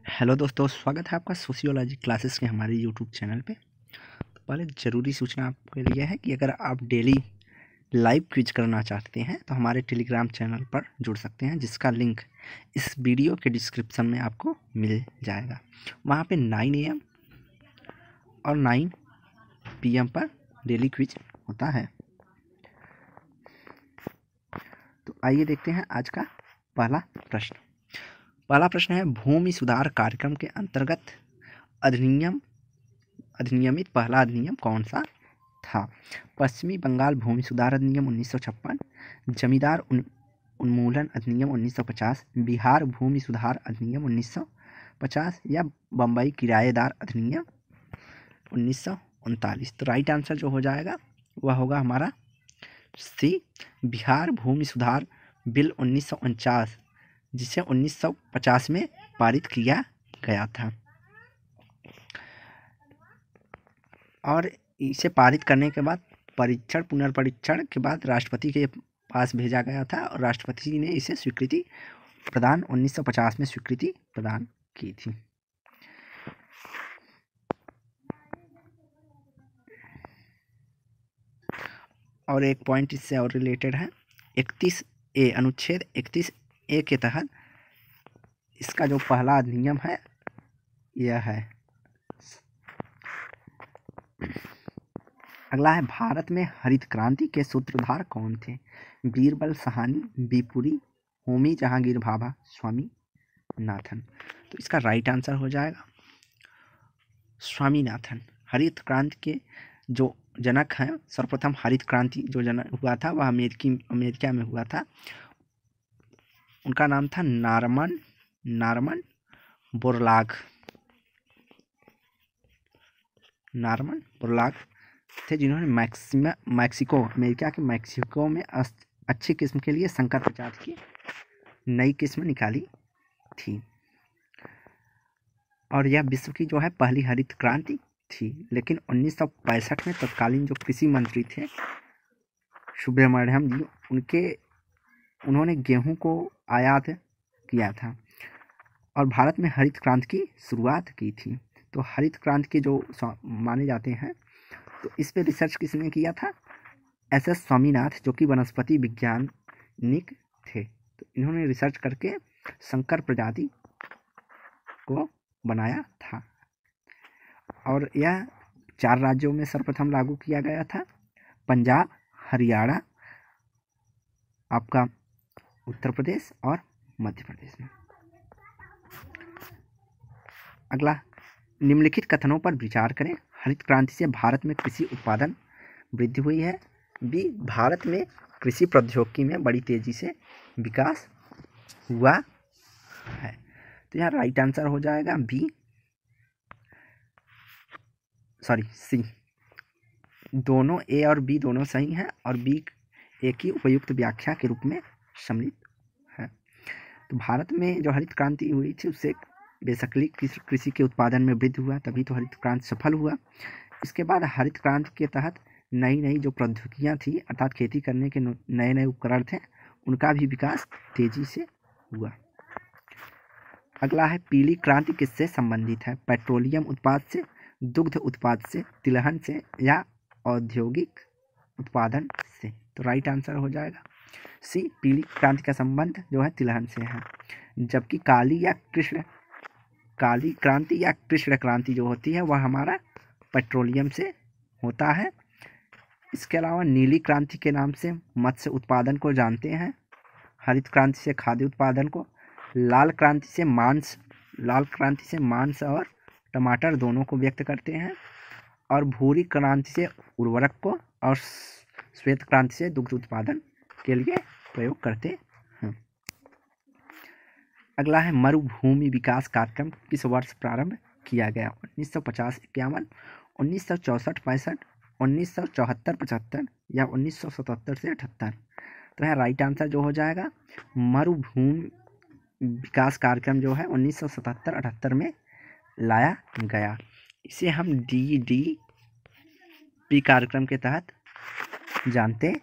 Hello दोस्तों, स्वागत है आपका सोशियोलॉजी क्लासेस के हमारे यूट्यूब चैनल पे। तो पहले ज़रूरी सूचना आपके लिए है कि अगर आप डेली लाइव क्विज करना चाहते हैं तो हमारे टेलीग्राम चैनल पर जुड़ सकते हैं, जिसका लिंक इस वीडियो के डिस्क्रिप्शन में आपको मिल जाएगा। वहाँ पे 9 AM और 9 PM पर डेली क्विज होता है। तो आइए देखते हैं आज का पहला प्रश्न। पहला प्रश्न है, भूमि सुधार कार्यक्रम के अंतर्गत अधिनियमित पहला अधिनियम कौन सा था? पश्चिमी बंगाल भूमि सुधार अधिनियम 1956, जमींदार उन्मूलन अधिनियम 1950, बिहार भूमि सुधार अधिनियम 1950 या बम्बई किराएदार अधिनियम 1939। तो राइट आंसर जो हो जाएगा वह होगा हमारा सी, बिहार भूमि सुधार बिल 1949, जिसे 1950 में पारित किया गया था और इसे पारित करने के बाद पुनर्परीक्षण के बाद राष्ट्रपति के पास भेजा गया था और राष्ट्रपति ने इसे 1950 में स्वीकृति प्रदान की थी। और एक पॉइंट इससे और रिलेटेड है, 31A अनुच्छेद 31A के तहत इसका जो पहला अधिनियम है यह है। अगला है, भारत में हरित क्रांति के सूत्रधार कौन थे? बीरबल साहनी, बीपुरी, होमी जहांगीर भाभा, स्वामीनाथन। तो इसका राइट आंसर हो जाएगा स्वामीनाथन। हरित क्रांति के जो जनक हैं, सर्वप्रथम हरित क्रांति जो जनक हुआ था वह अमेरिका में हुआ था। उनका नाम था नॉर्मन बोरलाग थे, जिन्होंने अमेरिका के मैक्सिको में अच्छी किस्म के लिए संकर प्रजाति की नई किस्म निकाली थी और यह विश्व की जो है पहली हरित क्रांति थी। लेकिन 1965 में तत्कालीन जो कृषि मंत्री थे सुब्रमण्यम जी, उन्होंने गेहूं को आयात किया था और भारत में हरित क्रांति की शुरुआत की थी। तो हरित क्रांति के जो माने जाते हैं, तो इस पे रिसर्च किसने किया था? SS स्वामीनाथ, जो कि वनस्पति वैज्ञानिक थे। तो इन्होंने रिसर्च करके संकर प्रजाति को बनाया था और यह 4 राज्यों में सर्वप्रथम लागू किया गया था, पंजाब, हरियाणा, आपका उत्तर प्रदेश और मध्य प्रदेश में। अगला, निम्नलिखित कथनों पर विचार करें। हरित क्रांति से भारत में कृषि उत्पादन वृद्धि हुई है। बी, भारत में कृषि प्रौद्योगिकी में बड़ी तेजी से विकास हुआ है। तो यहाँ राइट आंसर हो जाएगा सी। दोनों ए और बी दोनों सही हैं और बी एक ही उपयुक्त व्याख्या के रूप में सम्मिलित है। तो भारत में जो हरित क्रांति हुई थी उससे बेसिकली कृषि के उत्पादन में वृद्धि हुआ, तभी तो हरित क्रांति सफल हुआ। इसके बाद हरित क्रांति के तहत नई जो प्रौद्योगिकियाँ थी, अर्थात खेती करने के नए उपकरण थे, उनका भी विकास तेजी से हुआ। अगला है, पीली क्रांति किससे संबंधित है? पेट्रोलियम उत्पाद से, दुग्ध उत्पाद से, तिलहन से या औद्योगिक उत्पादन से? तो राइट आंसर हो जाएगा सी, पीली क्रांति का संबंध जो है तिलहन से है। जबकि काली क्रांति या कृष्ण क्रांति जो होती है वह हमारा पेट्रोलियम से होता है। इसके अलावा नीली क्रांति के नाम से मत्स्य उत्पादन को जानते हैं, हरित क्रांति से खाद्य उत्पादन को, लाल क्रांति से मांस और टमाटर दोनों को व्यक्त करते हैं और भूरी क्रांति से उर्वरक को और श्वेत क्रांति से दुग्ध उत्पादन के लिए प्रयोग करते हैं। अगला है, मरुभूमि विकास कार्यक्रम किस वर्ष प्रारंभ किया गया? 1950-51, 1964-65, 1974-75 या 1977-78? तो यहाँ राइट आंसर जो हो जाएगा मरुभूमि विकास कार्यक्रम जो है 1977-78 में लाया गया। इसे हम DDP कार्यक्रम के तहत जानते हैं।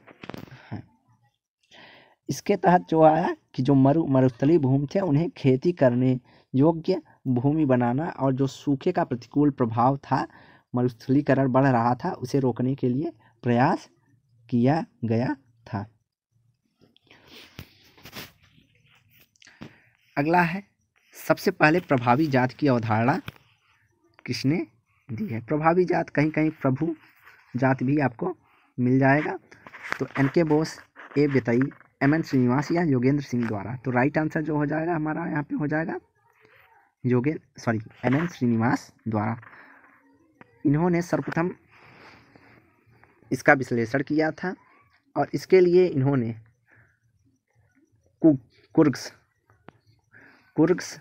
इसके तहत जो आया कि जो मरुस्थलीय भूमि थे उन्हें खेती करने योग्य भूमि बनाना और जो सूखे का प्रतिकूल प्रभाव था, मरुस्थलीकरण बढ़ रहा था, उसे रोकने के लिए प्रयास किया गया था। अगला है, सबसे पहले प्रभावी जात की अवधारणा किसने दी है? प्रभावी जात कहीं कहीं प्रभु जात भी आपको मिल जाएगा। तो एन.के. बोस, ए. बेतई, एम.एन. श्रीनिवास या योगेंद्र सिंह द्वारा। तो राइट आंसर जो हो जाएगा हमारा यहाँ पे हो जाएगा एम.एन. श्रीनिवास द्वारा। इन्होंने सर्वप्रथम इसका विश्लेषण किया था और इसके लिए इन्होंने कुर्ग्स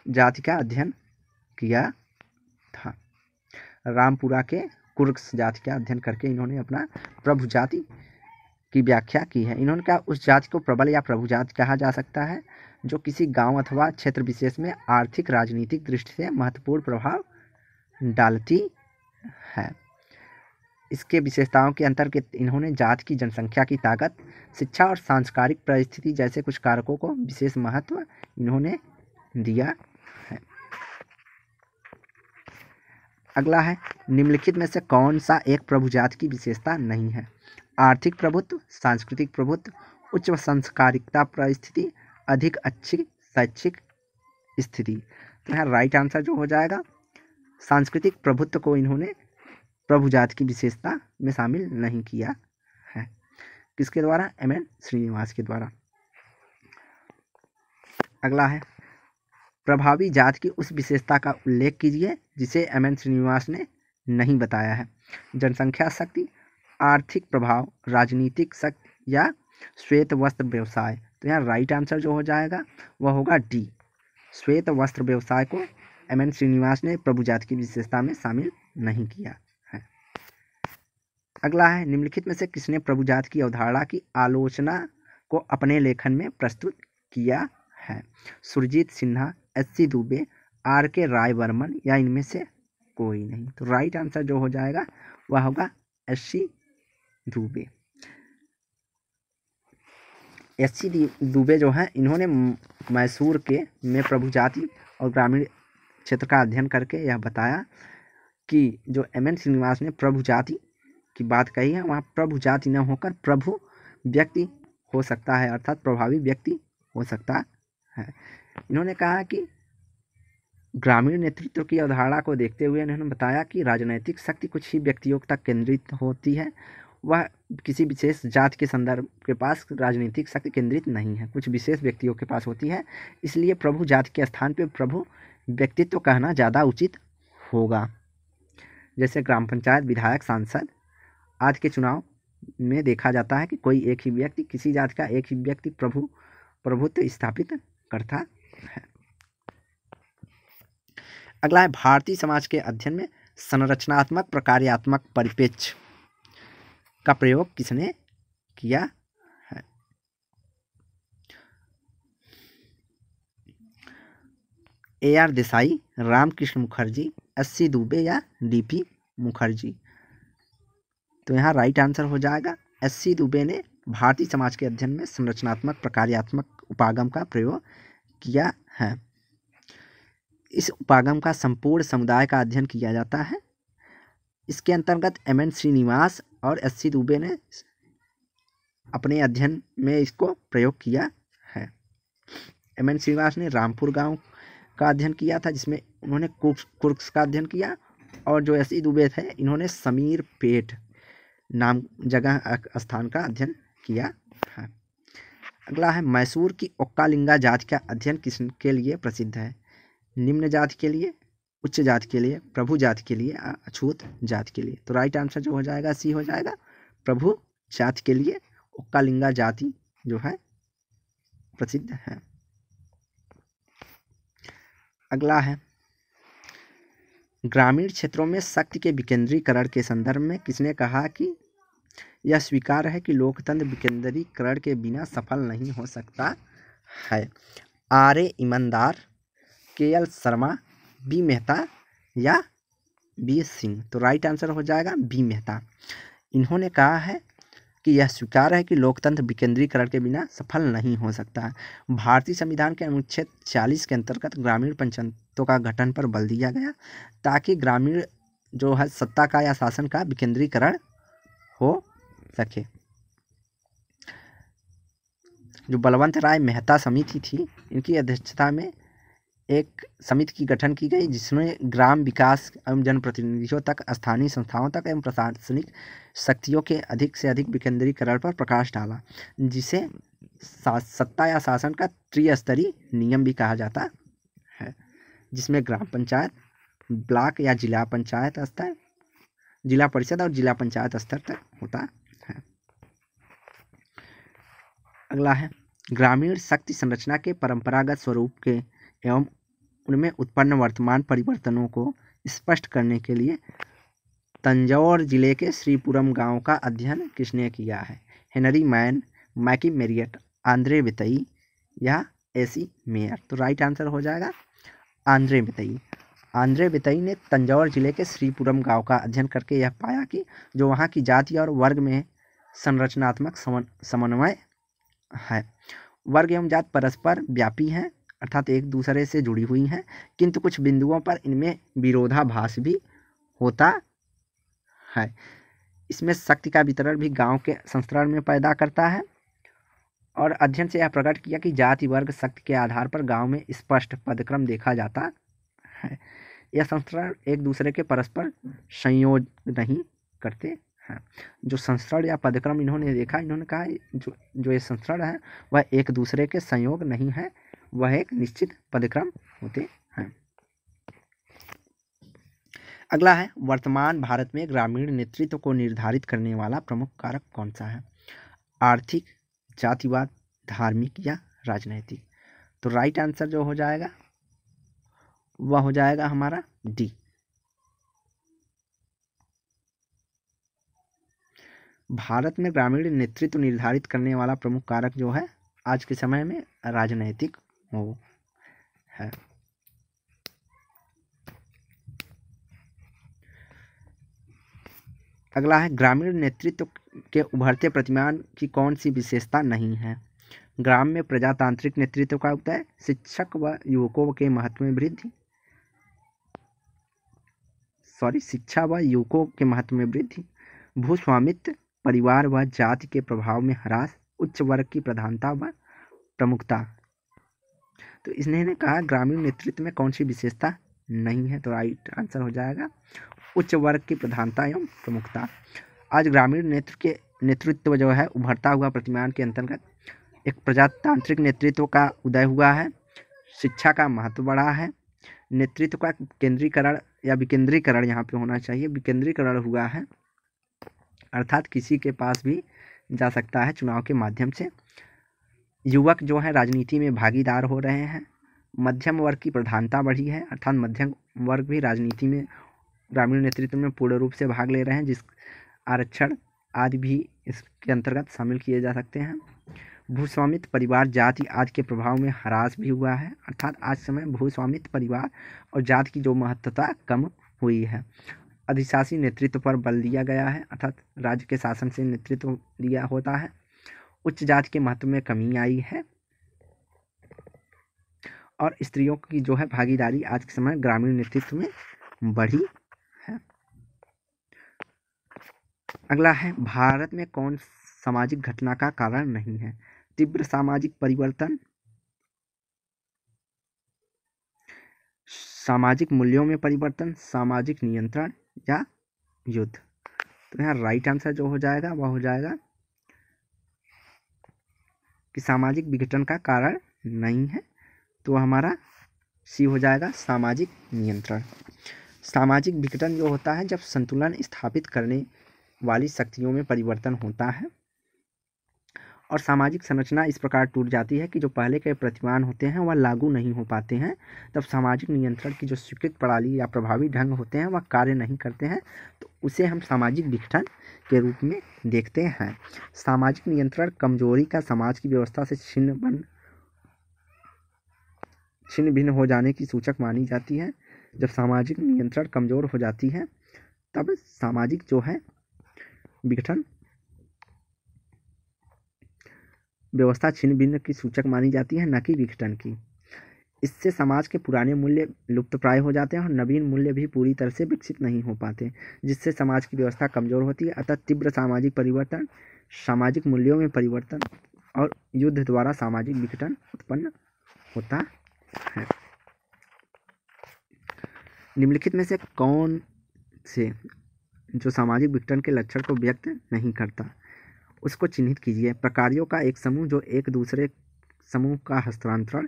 जाति का अध्ययन किया था। रामपुरा के कुर्ग्स जाति का अध्ययन करके इन्होंने अपना प्रभु जाति की व्याख्या की है। इन्होंने कहा उस जाति को प्रबल या प्रभु जाति कहा जा सकता है जो किसी गांव अथवा क्षेत्र विशेष में आर्थिक राजनीतिक दृष्टि से महत्वपूर्ण प्रभाव डालती है। इसके विशेषताओं के अंतर्गत इन्होंने जाति की जनसंख्या की ताकत, शिक्षा और सांस्कृतिक परिस्थिति जैसे कुछ कारकों को विशेष महत्व इन्होंने दिया है। अगला है, निम्नलिखित में से कौन सा एक प्रभु जाति की विशेषता नहीं है? आर्थिक प्रभुत्व, सांस्कृतिक प्रभुत्व, उच्च संस्कारिकता परिस्थिति, अधिक अच्छी शैक्षिक स्थिति। तो यहाँ राइट आंसर जो हो जाएगा, सांस्कृतिक प्रभुत्व को इन्होंने प्रभु जाति की विशेषता में शामिल नहीं किया है। किसके द्वारा? एम.एन. श्रीनिवास के द्वारा। अगला है, प्रभावी जाति की उस विशेषता का उल्लेख कीजिए जिसे एम.एन. श्रीनिवास ने नहीं बताया है। जनसंख्या शक्ति, आर्थिक प्रभाव, राजनीतिक शक्ति या श्वेत वस्त्र व्यवसाय। तो यहाँ राइट आंसर जो हो जाएगा वह होगा डी, श्वेत वस्त्र व्यवसाय को एम.एन. श्रीनिवास ने प्रभु जाति की विशेषता में शामिल नहीं किया है। अगला है, निम्नलिखित में से किसने प्रभु जाति की अवधारणा की आलोचना को अपने लेखन में प्रस्तुत किया है? सुरजीत सिन्हा, एस.सी. दुबे, आर.के. राय बर्मन या इनमें से कोई नहीं। तो राइट आंसर जो हो जाएगा वह होगा एस.सी. दुबे। एस.सी. दुबे जो है इन्होंने मैसूर के में प्रभु जाति और ग्रामीण क्षेत्र का अध्ययन करके यह बताया कि जो एम.एन. श्रीनिवास ने प्रभु जाति की बात कही है वहाँ प्रभु जाति न होकर प्रभु व्यक्ति हो सकता है, अर्थात प्रभावी व्यक्ति हो सकता है। इन्होंने कहा कि ग्रामीण नेतृत्व की अवधारणा को देखते हुए इन्होंने बताया कि राजनैतिक शक्ति कुछ ही व्यक्तियों तक केंद्रित होती है, वह किसी विशेष जाति के संदर्भ के पास राजनीतिक शक्ति केंद्रित नहीं है, कुछ विशेष व्यक्तियों के पास होती है। इसलिए प्रभु जाति के स्थान पर प्रभु व्यक्तित्व कहना ज़्यादा उचित होगा। जैसे ग्राम पंचायत, विधायक, सांसद आदि के चुनाव में देखा जाता है कि कोई एक ही व्यक्ति, किसी जाति का एक ही व्यक्ति प्रभुत्व स्थापित करता है। अगला है, भारतीय समाज के अध्ययन में संरचनात्मक प्रकार्यात्मक परिप्रेक्ष्य का प्रयोग किसने किया है? ए.आर. देसाई, रामकृष्ण मुखर्जी, एस.सी. दुबे या डी.पी. मुखर्जी। तो यहाँ राइट आंसर हो जाएगा एस.सी. दुबे ने भारतीय समाज के अध्ययन में संरचनात्मक प्रकार्यात्मक उपागम का प्रयोग किया है। इस उपागम का संपूर्ण समुदाय का अध्ययन किया जाता है। इसके अंतर्गत एम.एन. श्रीनिवास और एस.सी. दुबे ने अपने अध्ययन में इसको प्रयोग किया है। एम.एन. श्रीनिवास ने रामपुर गांव का अध्ययन किया था जिसमें उन्होंने कुर्ग्स का अध्ययन किया, और जो एस.सी. दुबे थे इन्होंने समीर पेट नाम जगह स्थान का अध्ययन किया है। अगला है, मैसूर की ओक्कालिंगा जाति का अध्ययन किसके लिए प्रसिद्ध है? निम्न जाति के लिए, उच्च जाति के लिए, प्रभु जाति के लिए, अछूत जाति के लिए। तो राइट आंसर जो हो जाएगा सी हो जाएगा, प्रभु जाति के लिए ओक्कालिंगा जाति जो है प्रसिद्ध है। अगला है, ग्रामीण क्षेत्रों में शक्ति के विकेंद्रीकरण के संदर्भ में किसने कहा कि यह स्वीकार्य है कि लोकतंत्र विकेंद्रीकरण के बिना सफल नहीं हो सकता है? आर.ए. ईमानदार, के.एल. शर्मा, बी. मेहता या बी. सिंह। तो राइट आंसर हो जाएगा बी. मेहता। इन्होंने कहा है कि यह स्वीकार है कि लोकतंत्र विकेंद्रीकरण के बिना सफल नहीं हो सकता है। भारतीय संविधान के अनुच्छेद 40 के अंतर्गत ग्रामीण पंचायतों का गठन पर बल दिया गया ताकि ग्रामीण जो है सत्ता का या शासन का विकेंद्रीकरण हो सके। जो बलवंत राय मेहता समिति थी, इनकी अध्यक्षता में एक समिति की गठन की गई जिसमें ग्राम विकास एवं जनप्रतिनिधियों तक, स्थानीय संस्थाओं तक एवं प्रशासनिक शक्तियों के अधिक से अधिक विकेंद्रीकरण पर प्रकाश डाला, जिसे सत्ता या शासन का त्रिस्तरीय नियम भी कहा जाता है, जिसमें ग्राम पंचायत, ब्लॉक या जिला पंचायत स्तर, जिला परिषद और जिला पंचायत स्तर तक होता है। अगला है ग्रामीण शक्ति संरचना के परंपरागत स्वरूप के एवं उनमें उत्पन्न वर्तमान परिवर्तनों को स्पष्ट करने के लिए तंजौर जिले के श्रीपुरम गांव का अध्ययन किसने किया है? Henry Maine, McKim Marriott, Andre Beteille या एसी मेयर। तो राइट आंसर हो जाएगा आंद्रे बितई। आंद्रे बितई ने तंजौर जिले के श्रीपुरम गांव का अध्ययन करके यह पाया कि जो वहाँ की जाति और वर्ग में संरचनात्मक समन्वय है। वर्ग एवं जात परस्पर व्यापी हैं, अर्थात एक दूसरे से जुड़ी हुई हैं, किंतु कुछ बिंदुओं पर इनमें विरोधाभास भी होता है। इसमें शक्ति का वितरण भी गांव के संस्करण में पैदा करता है और अध्ययन से यह प्रकट किया कि जाति वर्ग शक्ति के आधार पर गांव में स्पष्ट पदक्रम देखा जाता है। यह संस्करण एक दूसरे के परस्पर संयोग नहीं करते हैं। जो संस्करण या पदक्रम इन्होंने देखा, इन्होंने कहा जो ये संस्करण है वह एक दूसरे के संयोग नहीं है, वह एक निश्चित पदक्रम होते हैं। अगला है वर्तमान भारत में ग्रामीण नेतृत्व को निर्धारित करने वाला प्रमुख कारक कौन सा है? आर्थिक, जातिवाद, धार्मिक या राजनैतिक। तो राइट आंसर जो हो जाएगा वह हो जाएगा हमारा डी। भारत में ग्रामीण नेतृत्व निर्धारित करने वाला प्रमुख कारक जो है आज के समय में राजनैतिक हो है। अगला है ग्रामीण नेतृत्व के उभरते प्रतिमान की कौन सी विशेषता नहीं है? ग्राम में प्रजातांत्रिक नेतृत्व का उदय, शिक्षक व युवकों के महत्व में वृद्धि, शिक्षा व युवकों के महत्व में वृद्धि, भूस्वामित्व, परिवार व जाति के प्रभाव में ह्रास, उच्च वर्ग की प्रधानता व प्रमुखता। तो इसने कहा ग्रामीण नेतृत्व में कौन सी विशेषता नहीं है? तो राइट आंसर हो जाएगा उच्च वर्ग की प्रधानता एवं प्रमुखता। आज ग्रामीण नेतृत्व जो है उभरता हुआ प्रतिमान के अंतर्गत एक प्रजातांत्रिक नेतृत्व का उदय हुआ है, शिक्षा का महत्व बढ़ा है, नेतृत्व का केंद्रीकरण या विकेंद्रीकरण यहाँ पे होना चाहिए, विकेंद्रीकरण हुआ है, अर्थात किसी के पास भी जा सकता है चुनाव के माध्यम से। युवक जो है राजनीति में भागीदार हो रहे हैं, मध्यम वर्ग की प्रधानता बढ़ी है, अर्थात मध्यम वर्ग भी राजनीति में ग्रामीण नेतृत्व में पूर्ण रूप से भाग ले रहे हैं, जिस आरक्षण आदि भी इसके अंतर्गत शामिल किए जा सकते हैं। भूस्वामित्व, परिवार, जाति आदि के प्रभाव में ह्रास भी हुआ है, अर्थात आज समय भूस्वामित्व, परिवार और जाति की जो महत्वता कम हुई है। अधिशासी नेतृत्व पर बल दिया गया है, अर्थात राज्य के शासन से नेतृत्व दिया होता है। उच्च जाति के महत्व में कमी आई है और स्त्रियों की जो है भागीदारी आज के समय ग्रामीण नेतृत्व में बढ़ी है। अगला है भारत में कौन सामाजिक घटना का कारण नहीं है? तीव्र सामाजिक परिवर्तन, सामाजिक मूल्यों में परिवर्तन, सामाजिक नियंत्रण या युद्ध। तो यहाँ राइट आंसर जो हो जाएगा वह हो जाएगा कि सामाजिक विघटन का कारण नहीं है, तो हमारा सी हो जाएगा सामाजिक नियंत्रण। सामाजिक विघटन जो होता है जब संतुलन स्थापित करने वाली शक्तियों में परिवर्तन होता है और सामाजिक संरचना इस प्रकार टूट जाती है कि जो पहले के प्रतिमान होते हैं वह लागू नहीं हो पाते हैं, तब सामाजिक नियंत्रण की जो स्वीकृत प्रणाली या प्रभावी ढंग होते हैं वह कार्य नहीं करते हैं, तो उसे हम सामाजिक विघटन के रूप में देखते हैं। सामाजिक नियंत्रण कमजोरी का समाज की व्यवस्था से छिन्न भिन्न हो जाने की सूचक मानी जाती है। जब सामाजिक नियंत्रण कमजोर हो जाती है तब सामाजिक जो है विघटन व्यवस्था छिन्न भिन्न की सूचक मानी जाती है, न कि विघटन की। इससे समाज के पुराने मूल्य लुप्तप्राय हो जाते हैं और नवीन मूल्य भी पूरी तरह से विकसित नहीं हो पाते, जिससे समाज की व्यवस्था कमजोर होती है। अतः तीव्र सामाजिक परिवर्तन, सामाजिक मूल्यों में परिवर्तन और युद्ध द्वारा सामाजिक विघटन उत्पन्न होता है। निम्नलिखित में से कौन से जो सामाजिक विघटन के लक्षण को व्यक्त नहीं करता, उसको चिन्हित कीजिए। प्रकारों का एक समूह जो एक दूसरे समूह का हस्तांतरण,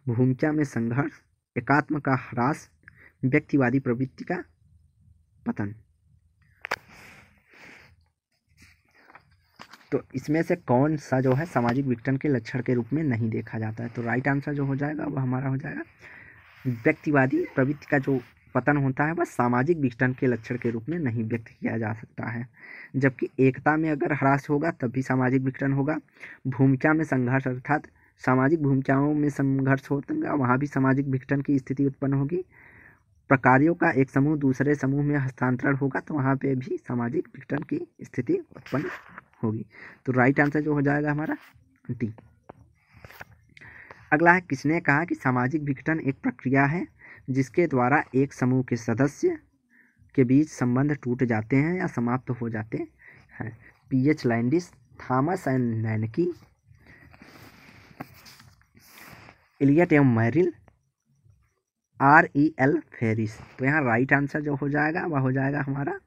भूमिका में संघर्ष, एकात्म का ह्रास, व्यक्तिवादी प्रवृत्ति का पतन। तो इसमें से कौन सा जो है सामाजिक विघटन के लक्षण के रूप में नहीं देखा जाता है? तो राइट आंसर जो हो जाएगा वह हमारा हो जाएगा व्यक्तिवादी प्रवृत्ति का जो पतन होता है वह सामाजिक विघटन के लक्षण के रूप में नहीं व्यक्त किया जा सकता है। जबकि एकता में अगर ह्रास होगा तब भी सामाजिक विघटन होगा। भूमिका में संघर्ष अर्थात सामाजिक भूमिकाओं में संघर्ष होगा, वहाँ भी सामाजिक विघटन की स्थिति उत्पन्न होगी। प्रकारों का एक समूह दूसरे समूह में हस्तांतरण होगा तो वहाँ पे भी सामाजिक विघटन की स्थिति उत्पन्न होगी। तो राइट आंसर जो हो जाएगा हमारा डी। अगला है, किसने कहा कि सामाजिक विघटन एक प्रक्रिया है जिसके द्वारा एक समूह के सदस्य के बीच संबंध टूट जाते हैं या समाप्त हो जाते हैं? PH Landis, Thomas and Znaniecki, Elliott M Merrill, REL Faris. तो यहाँ राइट आंसर जो हो जाएगा वह हो जाएगा हमारा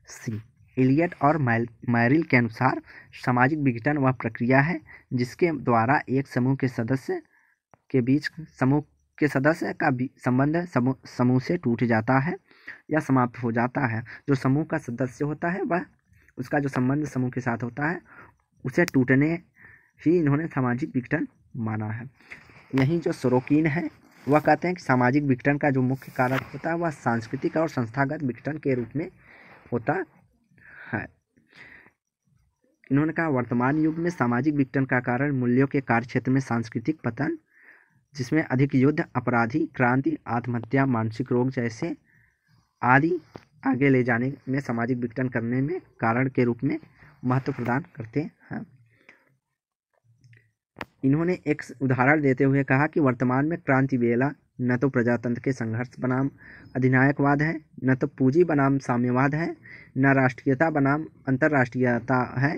सी। इलियट और मैरिल के अनुसार सामाजिक विघटन वह प्रक्रिया है जिसके द्वारा एक समूह के सदस्य के बीच समूह के सदस्य का संबंध समूह से टूट जाता है या समाप्त हो जाता है। जो समूह का सदस्य होता है वह उसका जो संबंध समूह के साथ होता है उसे टूटने ही इन्होंने सामाजिक विघटन माना है। यही जो सोरोकिन है वह कहते हैं कि सामाजिक विघटन का जो मुख्य कारक होता है वह सांस्कृतिक और संस्थागत विघटन के रूप में होता है। इन्होंने कहा वर्तमान युग में सामाजिक विघटन का कारण मूल्यों के कार्यक्षेत्र में सांस्कृतिक पतन, जिसमें अधिक युद्ध, अपराधी, क्रांति, आत्महत्या, मानसिक रोग जैसे आदि आगे ले जाने में सामाजिक विघटन करने में कारण के रूप में महत्व प्रदान करते हैं। इन्होंने एक उदाहरण देते हुए कहा कि वर्तमान में क्रांति बेला न तो प्रजातंत्र के संघर्ष बनाम अधिनायकवाद है, न तो पूंजी बनाम साम्यवाद है, न राष्ट्रीयता बनाम अंतर्राष्ट्रीयता है,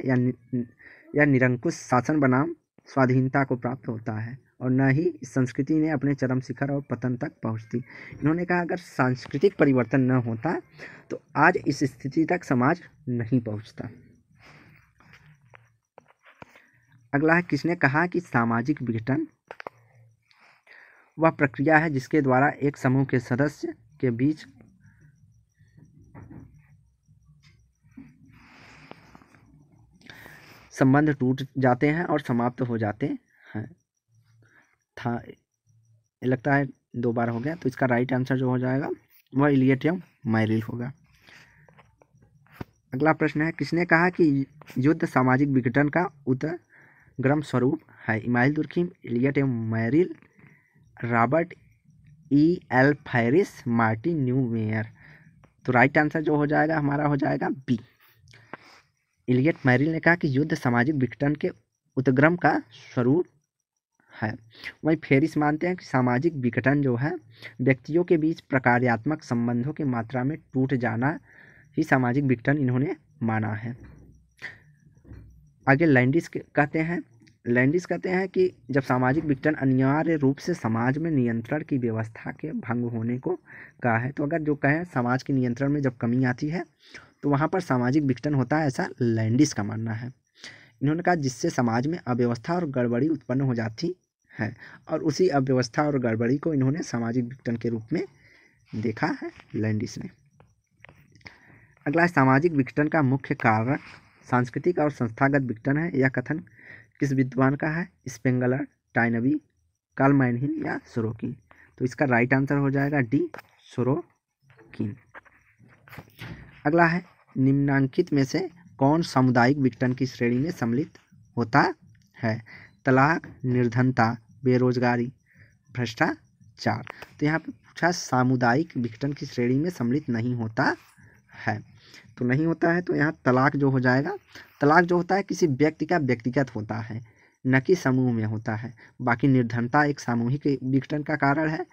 या निरंकुश शासन बनाम स्वाधीनता को प्राप्त होता है, और न ही इस संस्कृति ने अपने चरम शिखर और पतन तक पहुंचती। इन्होंने कहा अगर सांस्कृतिक परिवर्तन न होता तो आज इस स्थिति तक समाज नहीं पहुंचता। अगला है, किसने कहा कि सामाजिक विघटन वह प्रक्रिया है जिसके द्वारा एक समूह के सदस्य के बीच संबंध टूट जाते हैं और समाप्त हो जाते हैं? था लगता है 2 बार हो गया, तो इसका राइट आंसर जो हो जाएगा वह इलियट एम मैरिल होगा। अगला प्रश्न है, किसने कहा कि युद्ध सामाजिक विघटन का उदग्रम स्वरूप है? Emile Durkheim, Elliott M Merrill, Robert EL Faris, Martin Neumeyer. तो राइट आंसर जो हो जाएगा हमारा हो जाएगा बी। इलियट मैरिल ने कहा कि युद्ध सामाजिक विघटन के उदग्रम का स्वरूप है। वहीं फेरिस मानते हैं कि सामाजिक विघटन जो है व्यक्तियों के बीच प्रकार्यात्मक संबंधों की मात्रा में टूट जाना ही सामाजिक विघटन इन्होंने माना है। आगे लैंडिस कहते हैं कि जब सामाजिक विघटन अनिवार्य रूप से समाज में नियंत्रण की व्यवस्था के भंग होने को कहा है। तो अगर जो कहें समाज के नियंत्रण में जब कमी आती है तो वहाँ पर सामाजिक विघटन होता है, ऐसा लैंडिस का मानना है। इन्होंने कहा जिससे समाज में अव्यवस्था और गड़बड़ी उत्पन्न हो जाती है, और उसी अव्यवस्था और गड़बड़ी को इन्होंने सामाजिक विघटन के रूप में देखा है लैंडिस ने। अगला, सामाजिक विघटन का मुख्य कारक सांस्कृतिक और संस्थागत विघटन है। यह कथन किस विद्वान का है? स्पेंगलर, टाइनबी, कार्ल मैनहिन या सोरोकिन। तो इसका राइट आंसर हो जाएगा डी, सोरोकिन। अगला है, निम्नांकित में से कौन सामुदायिक विघटन की श्रेणी में सम्मिलित होता है? तलाक, निर्धनता, बेरोजगारी, भ्रष्टाचार। तो यहाँ पे पूछा सामुदायिक विघटन की श्रेणी में सम्मिलित नहीं होता है, तो नहीं होता है तो यहाँ तलाक जो हो जाएगा। तलाक जो होता है किसी व्यक्ति का व्यक्तिगत होता है, न कि समूह में होता है। बाकी निर्धनता एक सामूहिक विघटन का कारण है,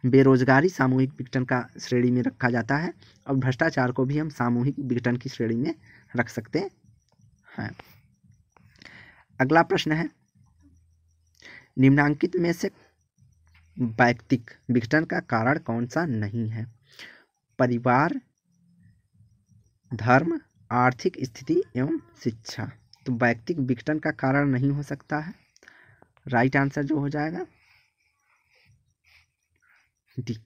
बेरोजगारी सामूहिक विघटन का श्रेणी में रखा जाता है, और भ्रष्टाचार को भी हम सामूहिक विघटन की श्रेणी में रख सकते हैं। अगला प्रश्न है, निम्नांकित में से वैयक्तिक विघटन का कारण कौन सा नहीं है? परिवार, धर्म, आर्थिक स्थिति एवं शिक्षा। तो वैयक्तिक विघटन का कारण नहीं हो सकता है। राइट आंसर जो हो जाएगा डी,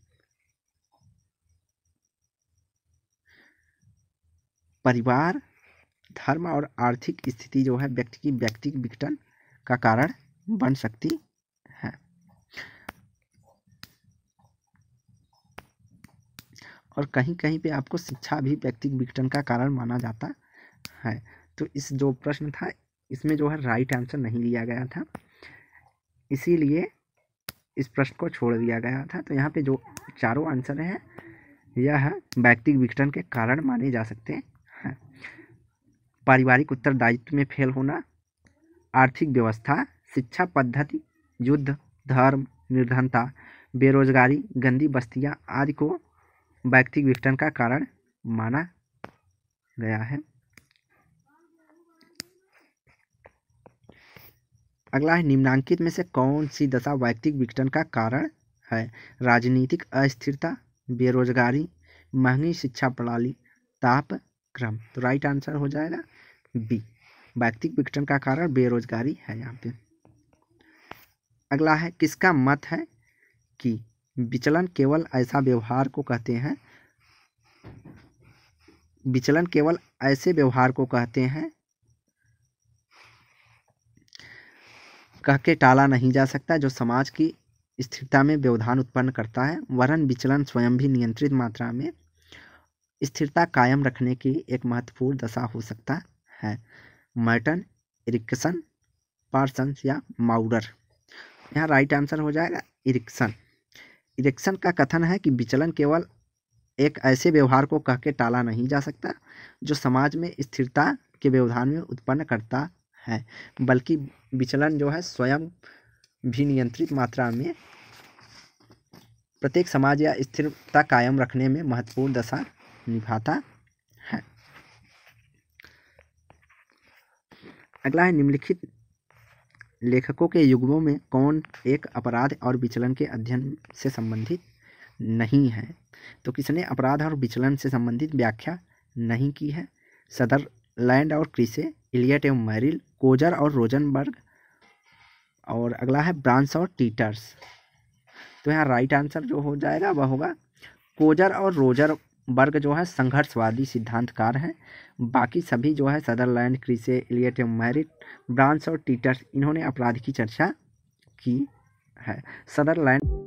परिवार, धर्म और आर्थिक स्थिति जो है व्यक्ति की व्यक्तिगत विघटन का कारण बन सकती है। और कहीं कहीं पे आपको शिक्षा भी व्यक्तिगत विघटन का कारण माना जाता है। तो इस जो प्रश्न था इसमें जो है राइट आंसर नहीं लिया गया था, इसीलिए इस प्रश्न को छोड़ दिया गया था। तो यहाँ पे जो चारों आंसर है यह व्यक्तिगत विघटन के कारण माने जा सकते हैं। पारिवारिक उत्तरदायित्व में फेल होना, आर्थिक व्यवस्था, शिक्षा पद्धति, युद्ध, धर्म, निर्धनता, बेरोजगारी, गंदी बस्तियां आदि को व्यक्तिगत विघटन का कारण माना गया है। अगला है, निम्नांकित में से कौन सी दशा व्यक्तिगत विघटन का कारण है? राजनीतिक अस्थिरता, बेरोजगारी, महंगी शिक्षा प्रणाली, तापक्रम। तो राइट आंसर हो जाएगा बी, व्यक्तिगत विघटन का कारण बेरोजगारी है यहाँ पे। अगला है, किसका मत है कि विचलन केवल ऐसा व्यवहार को कहते हैं, विचलन केवल ऐसे व्यवहार को कहते हैं कह के टाला नहीं जा सकता जो समाज की स्थिरता में व्यवधान उत्पन्न करता है, वरन विचलन स्वयं भी नियंत्रित मात्रा में स्थिरता कायम रखने की एक महत्वपूर्ण दशा हो सकता है। मर्टन, इरिक्सन, पार्सन्स या माउडर। यहाँ राइट आंसर हो जाएगा इरिक्सन। इरिक्सन का कथन है कि विचलन केवल एक ऐसे व्यवहार को कह के टाला नहीं जा सकता जो समाज में स्थिरता के व्यवधान में उत्पन्न करता है, बल्कि विचलन जो है स्वयं भी नियंत्रित मात्रा में प्रत्येक समाज या स्थिरता कायम रखने में महत्वपूर्ण दशा निभाता है। अगला है, निम्नलिखित लेखकों के युग्मों में कौन एक अपराध और विचलन के अध्ययन से संबंधित नहीं है? तो किसने अपराध और विचलन से संबंधित व्याख्या नहीं की है? सदरलैंड और क्रीसे, इलियट एवं मैरिल, कोजर और रोजनबर्ग, और अगला है ब्रांस और टीटर्स। तो यहाँ राइट आंसर जो हो जाएगा वह होगा कोजर और रोजरबर्ग जो है संघर्षवादी सिद्धांतकार हैं। बाकी सभी जो है सदरलैंड, क्रीसे, इलियट एवं मैरिल, ब्रांस और टीटर्स इन्होंने अपराध की चर्चा की है। सदरलैंड